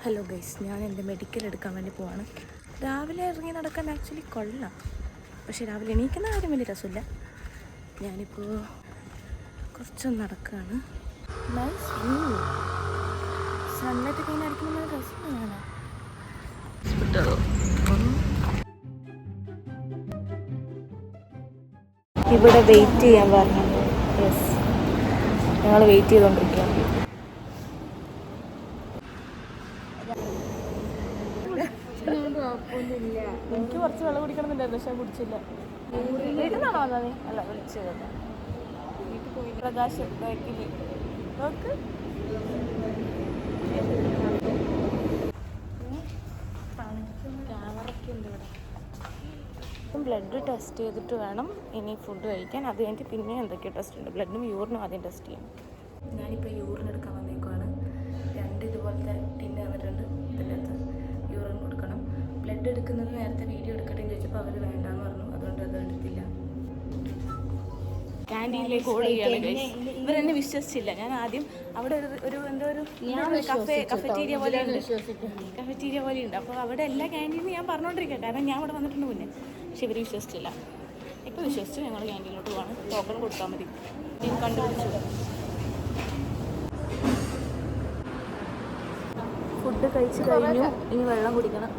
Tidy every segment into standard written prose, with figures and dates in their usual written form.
Hello guys, ഞാൻ എൻ്റെ medical എടുക്കാൻ വേണ്ടി പോവാണ്. രാവിലെ ഇറങ്ങി നടക്കാൻ ആക്ച്വലി കൊള്ളാം, പക്ഷേ രാവിലെ എണീക്കുന്ന കാര്യം വലിയ രസമില്ല. ഞാനിപ്പോൾ കുറച്ചൊന്ന് നടക്കുകയാണ്. നൈസ് വ്യൂ, സൺലൈറ്റ് കഴിഞ്ഞ് അടിക്കുന്ന രസമാണ്. ഇവിടെ വെയിറ്റ് ചെയ്യാൻ പറഞ്ഞു. യെസ്, ഞങ്ങൾ വെയിറ്റ് ചെയ്തുകൊണ്ടിരിക്കുകയാണ്. എനിക്ക് കുറച്ച് വെള്ളം കുടിക്കണമെന്നുണ്ടായിരുന്നു, പക്ഷെ കുടിച്ചില്ല. വീട്ടിൽ നിന്നാണോ വന്നത്? അല്ല, വിളിച്ചത് പ്രകാശ് ബാക്കില് നോക്ക്. ക്യാമറയ്ക്ക് ഉണ്ട് ഇവിടെ. ബ്ലഡ് ടെസ്റ്റ് ചെയ്തിട്ട് വേണം ഇനി ഫുഡ് കഴിക്കാൻ. അത് കഴിഞ്ഞിട്ട് പിന്നെ എന്തൊക്കെയോ ടെസ്റ്റ് ഉണ്ട്. ബ്ലഡും യൂറിനും ആദ്യം ടെസ്റ്റ് ചെയ്യണം. ഞാനിപ്പോൾ യൂറിൻ എടുക്കാൻ വന്നേക്കുവാണ്. 2 ഇതുപോലത്തെ ടിന്ന് തന്നിട്ടുണ്ട്. ഇതിൻ്റെ അകത്ത് യൂറിൻ കൊടുക്കണം. ബ്ലഡ് എടുക്കുന്നത് നേരത്തെ വീഡിയോ എടുക്കട്ടെ എന്ന് ചോദിച്ചപ്പോൾ അവർ വേണ്ടാന്ന് പറഞ്ഞു. അതുകൊണ്ട് അത് എടുത്തില്ല. ക്യാൻറ്റീനിലേക്ക് ഓടുകയാണ്. ഇവരെന്നെ വിശ്വസിച്ചില്ല. ഞാൻ ആദ്യം അവിടെ ഒരു എന്തോ ഒരു കഫറ്റീരിയ പോലെയുണ്ട്. അപ്പോൾ അവിടെ എല്ലാ ക്യാൻറ്റീനും ഞാൻ പറഞ്ഞുകൊണ്ടിരിക്കുക, കാരണം ഞാൻ അവിടെ വന്നിട്ടുണ്ട് മുന്നേ. പക്ഷെ ഇവർ വിശ്വസിച്ചില്ല. ഇപ്പോൾ വിശ്വസിച്ചു. ഞങ്ങൾ ക്യാൻറ്റീനിലോട്ട് പോവാണ്. ടോക്കൺ കൊടുത്താൽ മതി. ഞാൻ കണ്ടുപിടിച്ചു. ഫുഡ് കഴിച്ച് കഴിഞ്ഞു. ഇനി വെള്ളം കുടിക്കണം.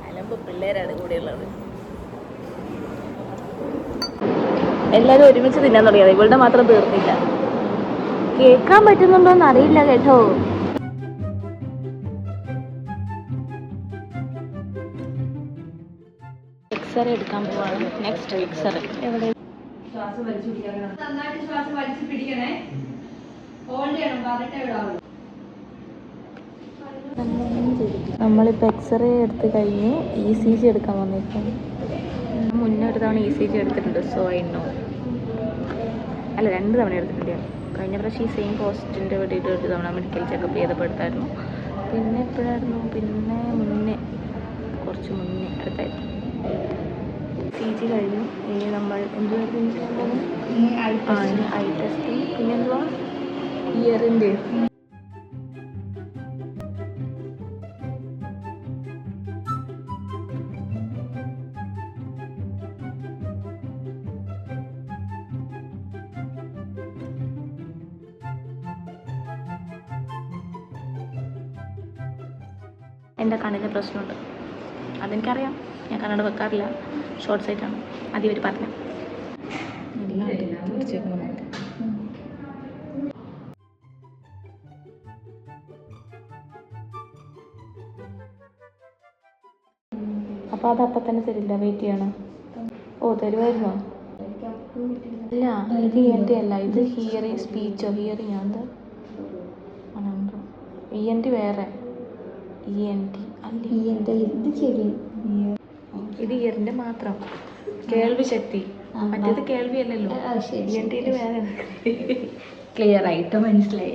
അലമ്പ് പിള്ളേരാണ് കൂടെയുള്ളത്. എല്ലാവരും ഒരുമിച്ച് തിന്നാൻ തുടങ്ങിയത്. ഇവളുടെ മാത്രം തീർന്നില്ല. കേൾക്കാൻ പറ്റുന്നുണ്ടോ എന്ന് അറിയില്ല കേട്ടോ. എക്സ്റേ എടുക്കാൻ പോവാണ്. നെക്സ്റ്റ് എക്സ്റേ എവിടെ? നമ്മളിപ്പോൾ എക്സ്റേ എടുത്ത് കഴിഞ്ഞ് ECG എടുക്കാൻ വന്നേക്കാം. മുന്നേ ഒരു തവണ ECG എടുത്തിട്ടുണ്ട്. So I know. അല്ല, 2 തവണ എടുത്തിട്ടുണ്ട്. കഴിഞ്ഞ പ്രാവശ്യം ഈ സെയിം പോസ്റ്റിൻ്റെ വേണ്ടിയിട്ട് ഒരു തവണ മെഡിക്കൽ ചെക്കപ്പ് ചെയ്തപ്പോൾ എടുത്തായിരുന്നു. പിന്നെ എപ്പോഴായിരുന്നു? പിന്നെ മുന്നേ, കുറച്ച് മുന്നേ എടുത്തായിരുന്നു. ECG കഴിഞ്ഞു. ഇനി നമ്മൾ എന്തുവായിരുന്നു? ഐ ടെസ്റ്റും പിന്നെ എന്തുവാ ഇയറിൻ്റെ. എൻ്റെ കണ്ണിന് പ്രശ്നമുണ്ട്, അതെനിക്കറിയാം. ഞാൻ കണ്ണട വെക്കാറില്ല, ഷോർട്ട് സൈറ്റാണ്. ആദ്യം ഇവർ പറഞ്ഞു. അപ്പോൾ അത് അപ്പം തന്നെ തരില്ല, വെയിറ്റ് ചെയ്യണം. ഓ, തരുമായിരുന്നോ? അല്ല, ഇത് ENT അല്ല, ഇത് ഹിയറിങ്, സ്പീച്ചോ ഹിയറിങ് ആണ്. ENT വേറെ. ENT അല്ല, ഇത് ഇയറിൻ്റെ മാത്രം കേൾവി ശക്തി. മറ്റേത് കേൾവി അല്ലല്ലോ. ENTയിൽ വേറെ. ക്ലിയർ ആയിട്ട് മനസ്സിലായി.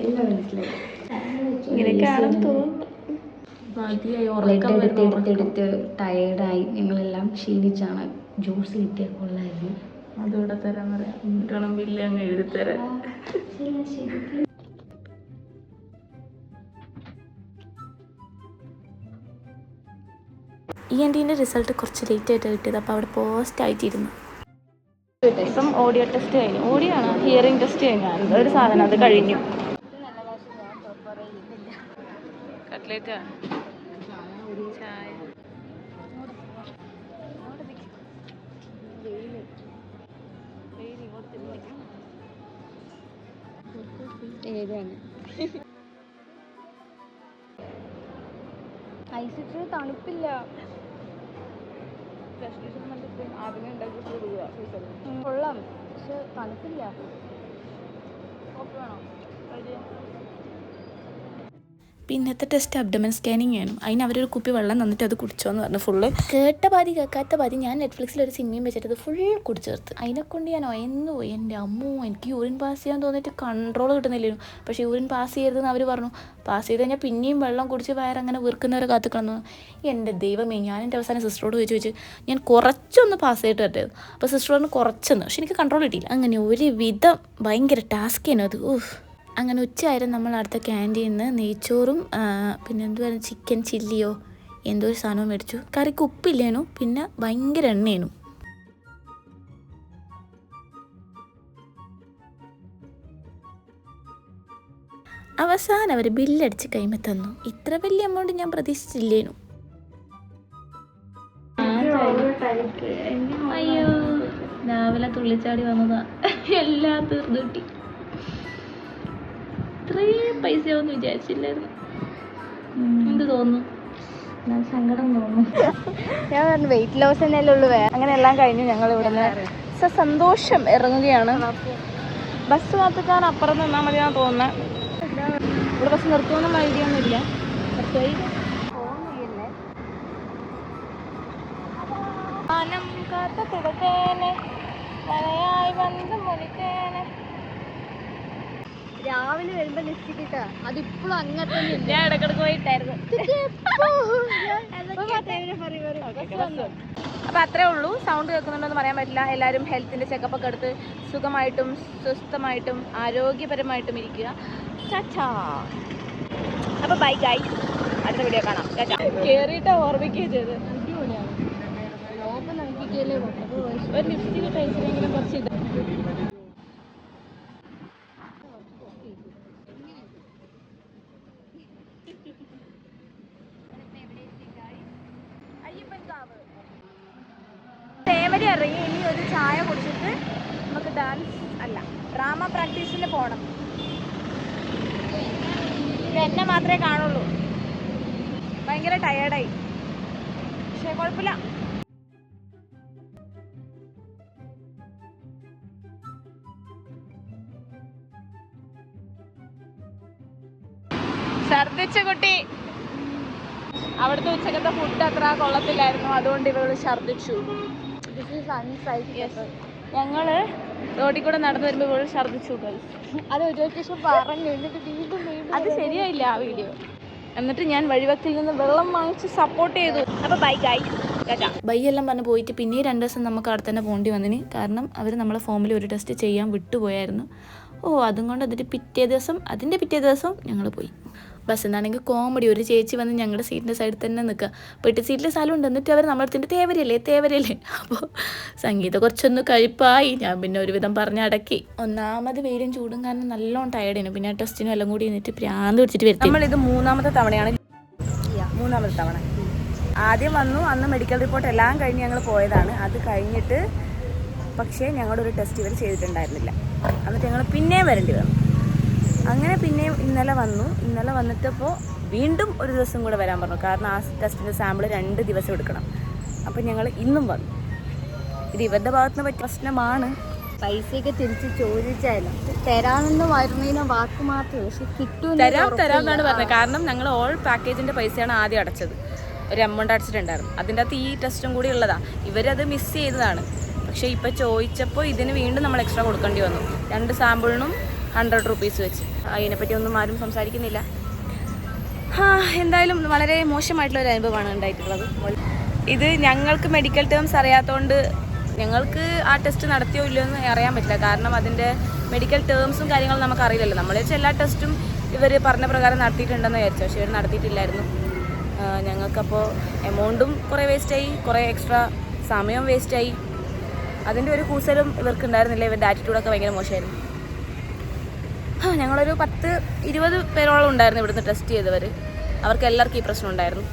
ഇങ്ങനെയൊക്കെയാണെന്ന് തോന്നുന്നു. എടുത്ത് ടയേർഡായി. ഞങ്ങളെല്ലാം ക്ഷീണിച്ചാണ്. ജ്യൂസ് കിട്ടിയ കൊള്ളായിരുന്നു. അതുകൂടെ തരാൻ പറയാം. ബില്ല് അങ്ങ് എഴുതിത്തരാം. ENTൻ്റെ റിസൾട്ട് കുറച്ച് ലേറ്റായിട്ട് കിട്ടിയത്. അപ്പോൾ അവിടെ പോസ്റ്റായിട്ടിരുന്നു. ഇപ്പം ഓഡിയോ ടെസ്റ്റ് കഴിഞ്ഞു. ഓഡിയോ ആണ്, ഹിയറിംഗ് ടെസ്റ്റ് കഴിഞ്ഞു. എന്തൊരു സാധനം, അത് കഴിഞ്ഞു. കട്ട്ലേറ്റാ, ചായ. ഐസിട്ട് തണുപ്പില്ല. കൊള്ളാം, പക്ഷെ തണുപ്പില്ല. പിന്നത്തെ ടെസ്റ്റ് അബ്ഡമൻ സ്കാനിങ് ആണ്. അതിന് അവരൊരു കുപ്പി വെള്ളം തന്നിട്ട് അത് കുടിച്ചോന്ന് പറഞ്ഞു. ഫുള്ള് കേട്ട പാതി കേൾക്കാത്ത പാതി. ഞാൻ നെറ്റ്ഫ്ലിക്സിൽ ഒരു സിനിമയും വെച്ചിട്ട് അത് ഫുൾ കുടിച്ചു ചേർത്ത്. അതിനെക്കൊണ്ട് ഞാൻ ഒയന്നു പോയി. എൻ്റെ അമ്മോ, എനിക്ക് യൂറിൻ പാസ് ചെയ്യാൻ തോന്നിയിട്ട് കൺട്രോൾ കിട്ടുന്നില്ലായിരുന്നു. പക്ഷേ യൂറിൻ പാസ് ചെയ്യരുതെന്ന് അവർ പറഞ്ഞു. പാസ് ചെയ്ത് കഴിഞ്ഞാൽ പിന്നെയും വെള്ളം കുടിച്ച് വയറങ്ങനെ വീർക്കുന്നവരെ കാത്തുക്കണം. എൻ്റെ ദൈവമേ, ഞാൻ എൻ്റെ അവസാനം സിസ്റ്ററോട് ചോദിച്ചു ഞാൻ കുറച്ചൊന്ന് പാസ് ചെയ്തിട്ട് പറ്റരുത്. അപ്പോൾ സിസ്റ്റർ പറഞ്ഞു കുറച്ചെന്ന്. പക്ഷെ എനിക്ക് കൺട്രോൾ കിട്ടിയില്ല. അങ്ങനെ ഒരു വിധം ഭയങ്കര ടാസ്ക് ആണ് അത്. അങ്ങനെ ഉച്ചയായിരുന്നു നമ്മൾ അടുത്ത ക്യാൻറ്റീനിൽ നിന്ന് നെയ്ച്ചോറും പിന്നെ എന്തുവായിരുന്നു ചിക്കൻ ചില്ലിയോ എന്തോ ഒരു സാധനവും മേടിച്ചു. കറിക്ക് ഉപ്പില്ലേനു, പിന്നെ ഭയങ്കര എണ്ണയേനു. അവസാനം അവർ ബില്ലടിച്ച് കൈമ തന്നു. ഇത്ര വലിയ എമൗണ്ട് ഞാൻ പ്രതീക്ഷിച്ചില്ലേനു. അയ്യോ, രാവിലെ തുള്ളിച്ചാടി വന്നതാ, എല്ലാം തീർന്നിട്ടി. ഇത്രയും പൈസയാവെന്ന് വിചാരിച്ചില്ലായിരുന്നു. എന്ത് തോന്നുന്നു? സങ്കടം തോന്നുന്നു. ഞാൻ പറഞ്ഞു വെയിറ്റ് ലോസ് തന്നെയല്ലേ ഉള്ളൂ. അങ്ങനെ എല്ലാം കഴിഞ്ഞു ഞങ്ങൾ ഇവിടുന്ന് സന്തോഷം ഇറങ്ങുകയാണ്. ബസ് കാത്തുക്കാൻ അപ്പുറം നിന്നാൽ മതിയാന്ന് തോന്നുന്നത്. ഇവിടെ ബസ് നിർത്തുമെന്നുള്ള ഐഡിയ ഒന്നും ഇല്ല. രാവിലെ വരുമ്പോ ലിപ്സ്റ്റിക് ഇട്ടാ അതിപ്പോഴും അങ്ങനെ തന്നെ. ഞാൻ ഇടക്കിടക്ക് പോയിട്ടായിരുന്നു. അപ്പൊ അത്രേ ഉള്ളൂ. സൗണ്ട് കേൾക്കുന്നുണ്ടോന്ന് പറയാൻ പറ്റില്ല. എല്ലാവരും ഹെൽത്തിന്റെ ചെക്കപ്പ് ഒക്കെ എടുത്ത് സുഖമായിട്ടും സ്വസ്ഥമായിട്ടും ആരോഗ്യപരമായിട്ടും ഇരിക്കുക. ചാച്ചാ. അപ്പൊ ബൈ ഗൈസ്, അടുത്ത വീഡിയോ കാണാം. കേറിയിട്ടാ ഓർമ്മിക്കുകയും ചെയ്ത്. ഒരു ലിപ്സ്റ്റിക് ടൈസിലെങ്കിലും കുറച്ച് ഇത്. തേവരി ഇറങ്ങി ഇനി ഒരു ചായ കുടിച്ചിട്ട് നമുക്ക് ഡാൻസ് അല്ല ഡ്രാമ പ്രാക്ടീസിന് പോകണം. എന്നെ മാത്രമേ കാണുള്ളൂ. ഭയങ്കര ടയേർഡായി, പക്ഷെ കുഴപ്പമില്ല. ഛർദിച്ച കുട്ടി. അവിടുത്തെ ഉച്ചക്കത്തെ ഫുഡ് അത്ര കൊള്ളത്തില്ലായിരുന്നു, അതുകൊണ്ട് ഇവള് ഛർദിച്ചു. ഞങ്ങള് റോഡിൽ കൂടെ നടന്നു വരുമ്പോ ഇവള് ഛർദിച്ചു. അത് ഒരു ശേഷം പറഞ്ഞു. അത് ശരിയായില്ല ആ വീഡിയോ. എന്നിട്ട് ഞാൻ വഴിവക്കിൽ നിന്ന് വെള്ളം വാങ്ങിച്ച് സപ്പോർട്ട് ചെയ്തു. അപ്പൊ ബൈ ഗൈസ്. ബൈ എല്ലാം പറഞ്ഞ് പോയിട്ട് പിന്നെ 2 ദിവസം നമുക്ക് അവിടെ തന്നെ പോകേണ്ടി വന്നിന്. കാരണം അവർ നമ്മളെ ഫോമിൽ ഒരു ടെസ്റ്റ് ചെയ്യാൻ വിട്ടുപോയായിരുന്നു. അതും കൊണ്ട് അതിൻ്റെ പിറ്റേ ദിവസം ഞങ്ങൾ പോയി. ബസ് എന്നാണെങ്കിൽ കോമഡി. ഒരു ചേച്ചി വന്ന് ഞങ്ങളുടെ സീറ്റിൻ്റെ സൈഡിൽ തന്നെ നിൽക്കുക. പെട്ടി സീറ്റിൽ സ്ഥലമുണ്ട്. എന്നിട്ട് അവർ നമ്മളടുത്തിൻ്റെ തേവരല്ലേ. അപ്പോൾ സംഗീതം കുറച്ചൊന്ന് കഴിപ്പായി. ഞാൻ പിന്നെ ഒരുവിധം പറഞ്ഞടക്കി. ഒന്നാമത് വെയിലും ചൂടും കാരണം നല്ലോണം ടയർഡായിരുന്നു. പിന്നെ ആ ടെസ്റ്റിനും എല്ലാം കൂടി എന്നിട്ട് പ്രാന്ത് പിടിച്ചിട്ട് വരും. നമ്മളിത് 3ാമത്തെ തവണയാണ്. 3ാമത്തെ തവണ. ആദ്യം വന്നു, അന്ന് മെഡിക്കൽ റിപ്പോർട്ട് എല്ലാം കഴിഞ്ഞ് ഞങ്ങൾ പോയതാണ്. അത് കഴിഞ്ഞിട്ട് പക്ഷേ ഞങ്ങളുടെ ഒരു ടെസ്റ്റ് ഇവർ ചെയ്തിട്ടുണ്ടായിരുന്നില്ല. എന്നിട്ട് ഞങ്ങൾ പിന്നെയും വരേണ്ടി വന്നു. അങ്ങനെ പിന്നെയും ഇന്നലെ വന്നിട്ടപ്പോൾ വീണ്ടും ഒരു ദിവസം കൂടെ വരാൻ പറഞ്ഞു. കാരണം ആ ടെസ്റ്റിൻ്റെ സാമ്പിൾ 2 ദിവസം എടുക്കണം. അപ്പം ഞങ്ങൾ ഇന്നും വന്നു. ഇത് ഇവരുടെ ഭാഗത്തുനിന്ന് പറ്റിയ പ്രശ്നമാണ്. പൈസയൊക്കെ തിരിച്ച് ചോദിച്ചാലും തരാമെന്ന് വരുന്നതിനോ വാക്ക് മാത്രമേ, പക്ഷെ കിട്ടും. തരാമെന്നാണ് പറഞ്ഞത്. കാരണം ഞങ്ങൾ ഓൾ പാക്കേജിൻ്റെ പൈസയാണ് ആദ്യം അടച്ചത്. ഒരു എമൗണ്ട് അടച്ചിട്ടുണ്ടായിരുന്നു. അതിൻ്റെ അകത്ത് ഈ ടെസ്റ്റും കൂടി ഉള്ളതാണ്. ഇവരത് മിസ് ചെയ്തതാണ്. പക്ഷേ ഇപ്പം ചോദിച്ചപ്പോൾ ഇതിന് വീണ്ടും നമ്മൾ എക്സ്ട്രാ കൊടുക്കേണ്ടി വന്നു. 2 സാമ്പിളിനും 100 rupees വെച്ച്. അതിനെപ്പറ്റി ഒന്നും ആരും സംസാരിക്കുന്നില്ല. എന്തായാലും വളരെ മോശമായിട്ടുള്ളൊരു അനുഭവമാണ് ഉണ്ടായിട്ടുള്ളത്. ഇത് ഞങ്ങൾക്ക് മെഡിക്കൽ ടേംസ് അറിയാത്തതുകൊണ്ട് ഞങ്ങൾക്ക് ആ ടെസ്റ്റ് നടത്തിയോ ഇല്ലയോ എന്ന് അറിയാൻ പറ്റില്ല. കാരണം അതിൻ്റെ മെഡിക്കൽ ടേംസും കാര്യങ്ങളും നമുക്ക് അറിയില്ലല്ലോ. നമ്മൾ വെച്ചാൽ എല്ലാ ടെസ്റ്റും ഇവർ പറഞ്ഞ പ്രകാരം നടത്തിയിട്ടുണ്ടെന്ന് വിചാരിച്ചു. പക്ഷേ ഇവർ നടത്തിയിട്ടില്ലായിരുന്നു. ഞങ്ങൾക്കപ്പോൾ എമൗണ്ടും കുറേ വേസ്റ്റായി, കുറേ എക്സ്ട്രാ സമയം വേസ്റ്റായി. അതിൻ്റെ ഒരു കൂസലും ഇവർക്ക് ഉണ്ടായിരുന്നില്ല. ഇവരുടെ ആറ്റിറ്റ്യൂഡൊക്കെ ഭയങ്കര മോശമായിരുന്നു. ഞങ്ങളൊരു 10-20 പേരോളം ഉണ്ടായിരുന്നു ഇവിടുന്ന് ടെസ്റ്റ് ചെയ്തവർ. അവർക്ക് എല്ലാവർക്കും ഈ പ്രശ്നം ഉണ്ടായിരുന്നു.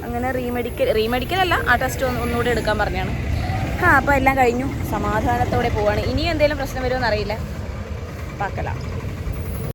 അങ്ങനെ റീമെഡിക്കൽ അല്ല, ആ ടെസ്റ്റ് ഒന്നുകൂടി എടുക്കാൻ പറഞ്ഞാണ്. അപ്പോൾ എല്ലാം കഴിഞ്ഞു, സമാധാനത്തോടെ പോവാണ്. ഇനിയും എന്തെങ്കിലും പ്രശ്നം വരുമോ എന്നറിയില്ല. പാക്കല.